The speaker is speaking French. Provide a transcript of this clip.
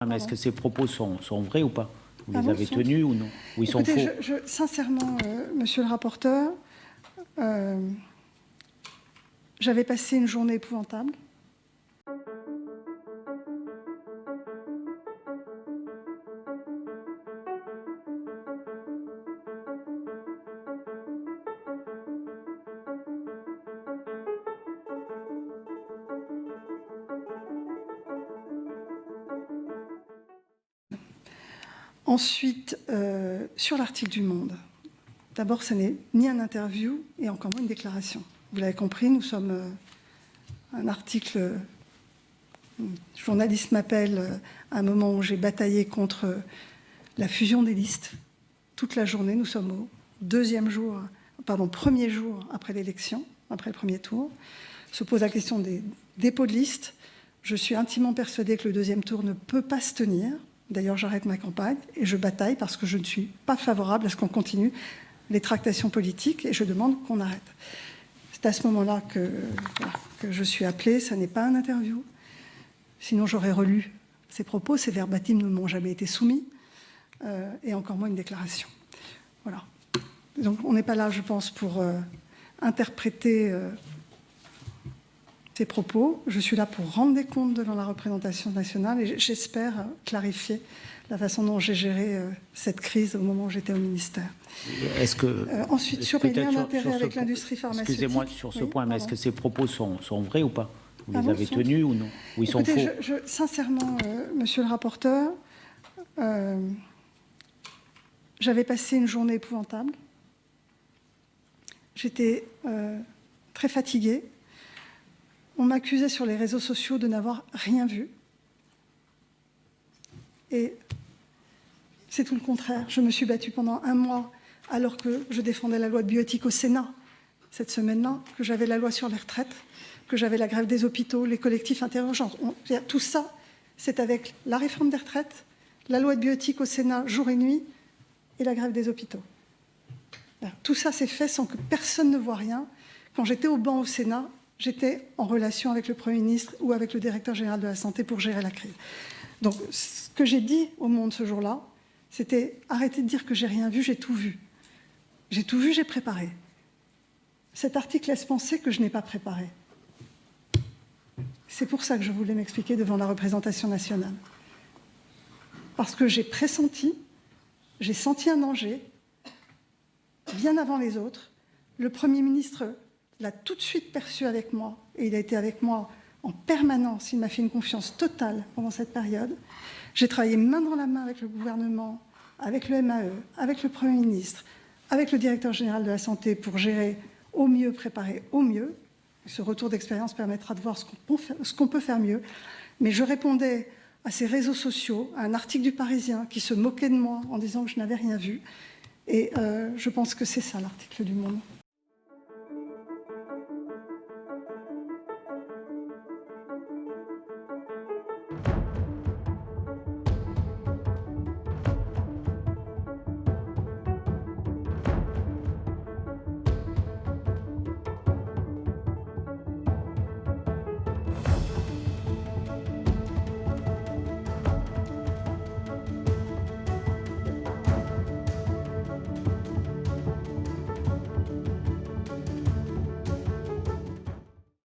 Est-ce que ces propos sont vrais ou pas? Vous les avez tenus ou non? Ou ils sont faux? Sincèrement, monsieur le rapporteur, j'avais passé une journée épouvantable. Ensuite, sur l'article du Monde, d'abord, ce n'est ni un interview et encore moins une déclaration. Vous l'avez compris, nous sommes un article. Un journaliste m'appelle à un moment où j'ai bataillé contre la fusion des listes. Toute la journée, nous sommes au premier jour après l'élection, après le premier tour. Se pose la question des dépôts de listes. Je suis intimement persuadée que le deuxième tour ne peut pas se tenir. D'ailleurs, j'arrête ma campagne et je bataille parce que je ne suis pas favorable à ce qu'on continue les tractations politiques et je demande qu'on arrête. C'est à ce moment-là que je suis appelée. Ça n'est pas un interview. Sinon, j'aurais relu ces propos. Ces verbatim ne m'ont jamais été soumis et encore moins une déclaration. Voilà. Donc, on n'est pas là, je pense, pour interpréter ces propos. Je suis là pour rendre des comptes devant la représentation nationale et j'espère clarifier la façon dont j'ai géré cette crise au moment où j'étais au ministère. Est-ce que ensuite, sur les liens d'intérêt avec l'industrie pharmaceutique... Excusez-moi sur ce point, mais est-ce que ces propos sont vrais ou pas? Vous les avez tenus ou non? Ou ils sont faux? Sincèrement, monsieur le rapporteur, j'avais passé une journée épouvantable. J'étais très fatiguée. On m'accusait sur les réseaux sociaux de n'avoir rien vu. Et c'est tout le contraire. Je me suis battue pendant un mois alors que je défendais la loi de bioéthique au Sénat cette semaine-là, que j'avais la loi sur les retraites, que j'avais la grève des hôpitaux, les collectifs interurgents. Tout ça, c'est avec la réforme des retraites, la loi de bioéthique au Sénat jour et nuit et la grève des hôpitaux. Tout ça s'est fait sans que personne ne voie rien. Quand j'étais au banc au Sénat, j'étais en relation avec le Premier ministre ou avec le directeur général de la Santé pour gérer la crise. Donc, ce que j'ai dit au Monde ce jour-là, c'était arrêtez de dire que j'ai rien vu, j'ai tout vu. J'ai tout vu, j'ai préparé. Cet article laisse penser que je n'ai pas préparé. C'est pour ça que je voulais m'expliquer devant la représentation nationale. Parce que j'ai pressenti, j'ai senti un danger, bien avant les autres. Le Premier ministre l'a tout de suite perçu avec moi, et il a été avec moi en permanence. Il m'a fait une confiance totale pendant cette période. J'ai travaillé main dans la main avec le gouvernement, avec le MAE, avec le Premier ministre, avec le directeur général de la Santé pour gérer au mieux, préparer au mieux. Ce retour d'expérience permettra de voir ce qu'on peut faire mieux. Mais je répondais à ces réseaux sociaux, à un article du Parisien qui se moquait de moi en disant que je n'avais rien vu. Et je pense que c'est ça l'article du Monde.